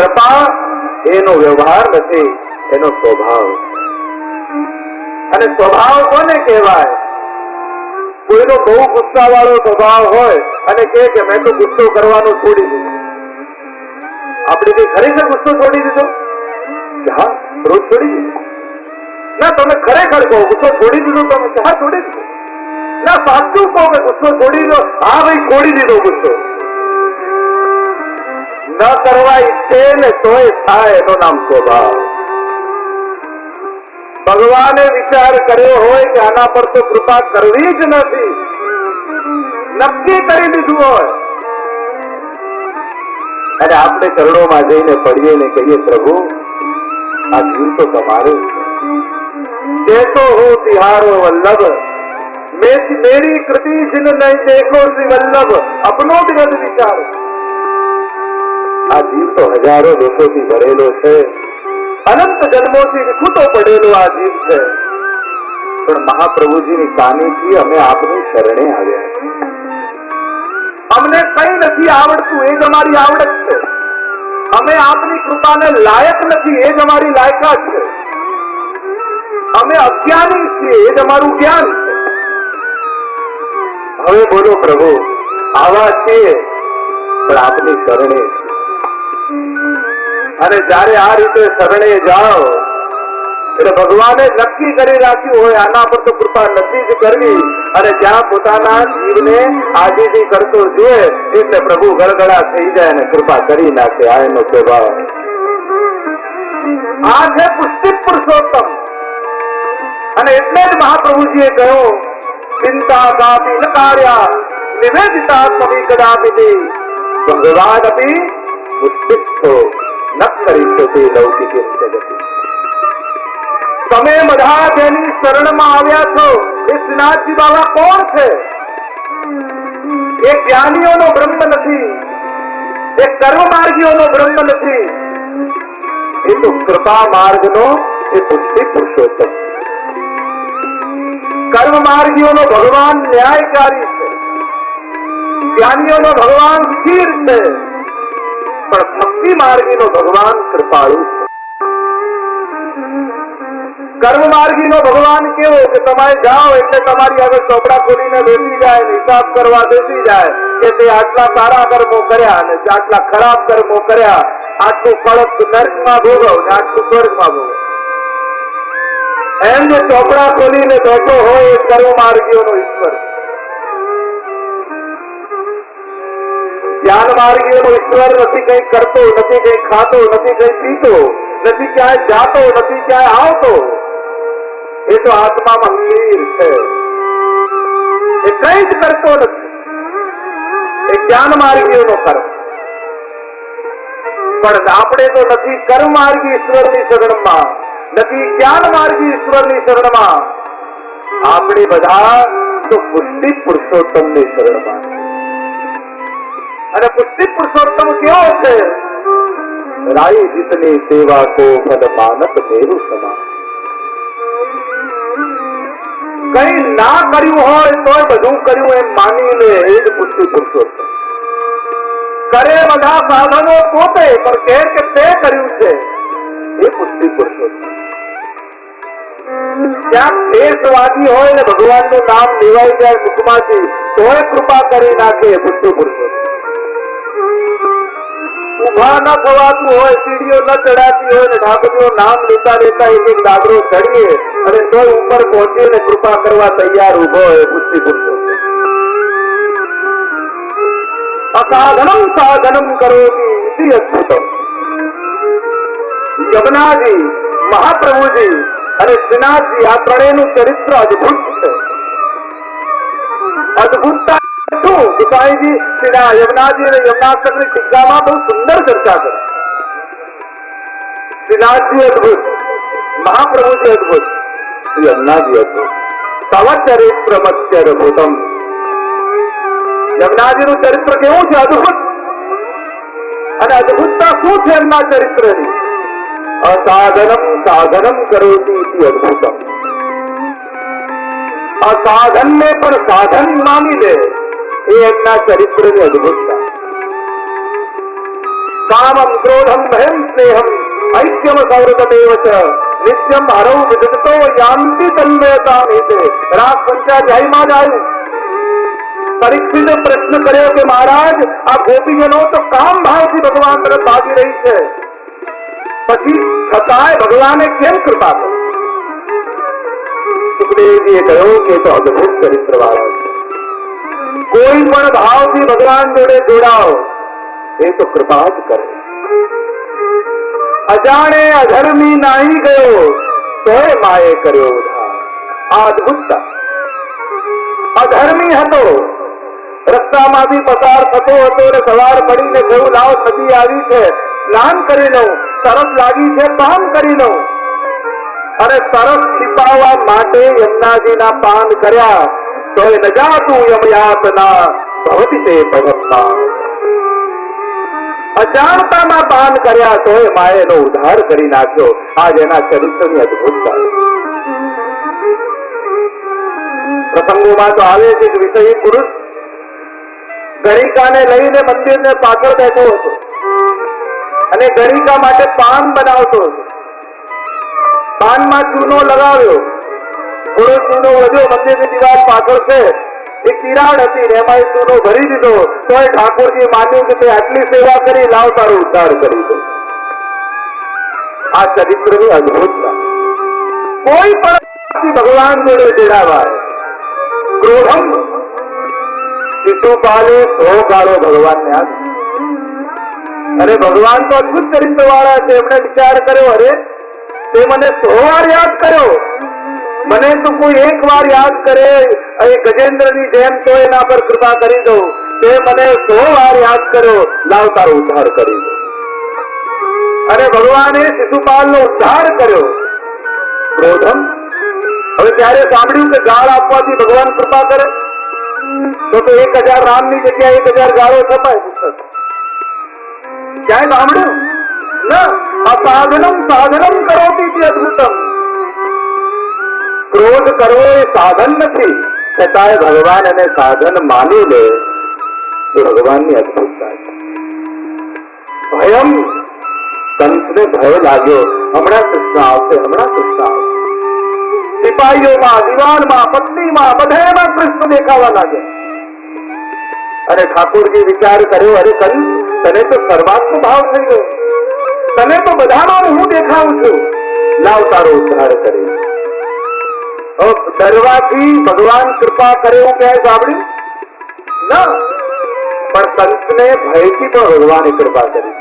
કૃપા એનો વ્યવહાર નથી, એનો સ્વભાવ. અને સ્વભાવ કોને કહેવાય? કોઈનો બહુ ગુસ્સાવાળો સ્વભાવ હોય અને કે મેં તો ગુસ્સો કરવાનો છોડી દીધો. આપણે કઈ ખરેખર ગુસ્સો છોડી દીધો? હા, રોજ છોડી દીધો. ના, તમે ખરેખર કહો ગુસ્સો છોડી દીધો? તમે હા છોડી દીધો. ના, સાચું કહો કે ગુસ્સો છોડી દીધો? હા ભાઈ, છોડી દીધો ગુસ્સો. ન કરવા ઈચ્છે ને તોય થાય, એનું નામ સ્વભાવ. ભગવાને વિચાર કર્યો હોય કે આના પર તો કૃપા કરવી જ નથી, નક્કી કરી લીધું હોય, અને આપણે ચરણોમાં જઈને પડીએ ને કહીએ પ્રભુ આ જીવ તો તમારું છે. દેખો હું તિહારો વલ્લભ, મેરી કૃતિ जिन नहीं देखो श्री वल्लभ, अपनो जगत विचारो. આ જીવ તો હજારો લોકોથી ભરેલો છે, અનંત જન્મોથી વિખૂટો પડેલો આ જીવ છે, પણ મહાપ્રભુજીની કાનીથી અમે આપની શરણે આવ્યા. અમને કઈ નથી આવડતું, એ જ અમારી આવડત છે. અમે આપની કૃપાને લાયક નથી, એ જ અમારી લાયકાત છે. અમે અજ્ઞાની છીએ, એ જ અમારું જ્ઞાન છે. હવે બોલો પ્રભુ, આવા છીએ પણ આપની શરણે. અને જયારે આ રીતે શરણે જાઓ એટલે ભગવાને નક્કી કરી રાખ્યું હોય આના પર તો કૃપા નથી જ કરવી, અને જ્યાં પોતાના જીવને આજીજી કરતો જોઈએ એટલે પ્રભુ ગળગળા થઈ જાય અને કૃપા કરી નાખે. આ એનો સ્વભાવ. આ છે પુષ્ટિ પુરુષોત્તમ. અને એટલે જ મહાપ્રભુજીએ કહ્યું ચિંતા કાપી ન કાર્યા નિવેદિતાત્મી કદાપિ ભગવાનપી પુષ્ટિસ્થો ન કરી શકે લૌકિક જગતિ. તમે બધા જેની શરણમાં આવ્યા છો એ શ્રીનાથજી બાબા કોણ છે? એ જ્ઞાનીઓનો બ્રહ્મ નથી, એ કર્મ માર્ગીઓનો બ્રહ્મ નથી, એ તો કૃપા માર્ગનો એ પુષ્ટિ પુરુષોત્તમ. કર્મ માર્ગીઓનો ભગવાન ન્યાયકારી છે, જ્ઞાનીઓનો ભગવાન સ્થિર છે, પણ ભક્તિ માર્ગીનો ભગવાન કૃપાળુ છે. કર્મ માર્ગીનો ભગવાન કેવો કે તમે જાઓ એટલે તમારી આગળ ચોપડા ખોલીને બેસી જાય, હિસાબ કરવા બેસી જાય કે તે આટલા સારા કર્મો કર્યા અને આટલા ખરાબ કર્મો કર્યા, આટલું ફળ નર્કમાં ભોગવ ને આટલું સ્વર્ગમાં ભોગવ. એમ જે ચોપડા ખોલીને બેઠો હોય એ કર્મ માર્ગીઓનો ઈશ્વર. જ્ઞાન માર્ગીઓનો ઈશ્વર નથી કઈ કરતો, નથી કઈ ખાતો, નથી કઈ પીતો, નથી ક્યાંય જાતો, નથી ક્યાંય આવતો. એ તો આત્મામાં સ્થિર છે, એ કઈ જ કરતો નથી. એ જ્ઞાન માર્ગીઓનો કર્મ. પણ આપણે તો નથી કર્મ માર્ગી ઈશ્વરની શરણમાં, નથી જ્ઞાન માર્ગી ઈશ્વરની શરણમાં. આપણે બધા તો પુષ્ટિ પુરુષોત્તમની શરણમાં. અને પુષ્ટિ પુરુષોત્તમ કેવો છે? રાઈ જીતની સેવા કો ફલ માનત દેવ સમાન. કઈ ના કર્યું હોય તોય બધું કર્યું એમ માની લે, એ જ પુષ્ટિ પુરુષોત્તમ. કરે બધા સાધનો પોતે પણ કે તે કર્યું છે, એ પુષ્ટિ પુરુષોત્તમ. ક્યાંક દેશવાદી હોય ને ભગવાનનું નામ લેવાઈ જાય મુખમાંથી તોય કૃપા કરી નાખે, પુષ્ટિ પુરુષોત્તમ. ઉભા ન થવાતું હોય, સીડીઓ ન ચડાતી હોય ને ઠાકોરજીઓ નામ લેતા લેતા એક એક દાદરો ચડીએ અને તોય ઉપર પહોંચીને કૃપા કરવા તૈયાર ઉભો હોય, પુષ્ટિ પુરુષોત્તમ. અસાધનમ સાધનમ કરોતિ ઇતિ અદ્ભુતમ. યમુનાજી, મહાપ્રભુજી અને શ્રીનાથજી આ ત્રણેયનું ચરિત્ર અદ્ભુત છે. અદ્ભુતતા શું? ગુસાઈજી યમુનાજી અને યમુનાષ્ટકની ટીકામાં બહુ સુંદર ચર્ચા કરે. શ્રીનાથજી અદ્ભુત, મહાપ્રભુજી અદ્ભુત, યમુનાજી અદ્ભુત. તવ ચરિત્ર મત્યદ્ભુતમ. યમુનાજીનું ચરિત્ર કેવું છે? અદ્ભુત. અને અદ્ભુતતા શું છે એમના ચરિત્રની? અસાધનમ સાધનમ કરોતિ ઇતિ અદ્ભુતમ. અસાધનને પણ સાધન માની લે, એ એમના ચરિત્રની અદ્ભુતતા. કામમ ક્રોધમ ભયમ સ્નેહમ ઐક્યમ સૌહૃદમેવ ચ નિત્યમ હરૌ વિદતો યાંતિ તન્મયતા હેતે. રાગ પંચાધ્યાયમાં જ આવ્યું. પરીક્ષિત પ્રશ્ન કર્યો કે મહારાજ, આ ગોપીજનો તો કામ ભાવથી ભગવાન તરફ ભાગી રહી છે, પછી છતાંય ભગવાને કેમ કૃપા કરી? સુખદેવજીએ કહ્યું કે તો અદભુત ચરિત્ર વાળો છે. કોઈ પણ ભાવથી ભગવાન જોડે જોડાઓ એ તો કૃપા જ કરે. અજાણે અધર્મી નાહી ગયો તોય માએ કર્યો ઉદ્ધાર. આ અદભુતતા. અધર્મી હતો, રસ્તામાંથી પસાર થતો હતો અને સવાર પડીને કહ્યું લાવ નદી આવી છે, સ્નાન કરી લઉં, તરસ લાગી છે, પાન કરી લઉં. અને તરસ છીપાવવા માટે યમુનાજીના પાન કર્યા તોય ન જાતું યમયાતના ભવતી તે ભગવત્તા. અજાણતામાં પાન કર્યા તોય માએ એનો ઉદ્ધાર કરી નાખ્યો. આજ એના ચરિત્રની અદભુતતા. પ્રસંગોમાં તો આવે છે કે વિષયી પુરુષ ગણિકાને લઈને મંદિરને પાછળ બેઠો હતો અને ગણિકા માટે પાન બનાવતો હતો. પાનમાં ચૂનો લગાવ્યો, થોડો ચૂનો વધ્યો, મંદિરની દિવાલ પાછળ છે એક તિરાડ હતી, એમાં એ ચૂનો ભરી દીધો. તોય ઠાકોરજી માન્યું કે તે આટલી સેવા કરી, લાવ તારો ઉદ્ધાર કરી દો. આ ચરિત્રની અદભુતતા. કોઈ પણ ભગવાન જોડે જોડાવાય. ક્રોધમ શિશુપાલે 100 ગાળો ભગવાનને આપી. અરે ભગવાન તો અદભુત ચરિત્ર વાળા છે. એમણે વિચાર કર્યો, અરે તે મને 100 વાર યાદ કર્યો, મને તો કોઈ એક વાર યાદ કરે એ ગજેન્દ્રની જેમ તો એના પર કૃપા કરી દઉં. તે મને 100 વાર યાદ કર્યો, લાવ તારો ઉદ્ધાર કરી દો. અને ભગવાને શિશુપાલનો ઉદ્ધાર કર્યો. ક્રોધમ. હવે ત્યારે સાંભળ્યું કે ગાળ આપવાથી ભગવાન કૃપા કરે, તો 1000 રામની જગ્યાએ 1000 ગાળો છપાય પુસ્તક. ક્યાંય સાંભળ્યું? અસાધનમ સાધનમ કરોતી અદભુતમ. ક્રોધ કરવો એ સાધન નથી, છતાંય ભગવાન એને સાધન માની લે એ ભગવાનની અદભુતતા છે. ભયમ. કંસને ભય લાગ્યો, હમણાં કૃષ્ણ આવશે, હમણાં કૃષ્ણ આવશે. સિપાહીઓમાં, દિવાનમાં, પત્નીમાં, બધામાં કૃષ્ણ દેખાવા લાગે. અને ઠાકોરજી વિચાર કર્યો, અરે કંસ, તને તો સર્વાત્મ ભાવ થઈ ગયો, તને તો બધામાં હું દેખાઉં છું, લાવ તારો ઉદ્ધાર કરી. ડરવાથી ભગવાન કૃપા કરે એવું ક્યાંય સાંભળ્યું? ના, પણ કંસને ભયથી પણ ભગવાને કૃપા કરી.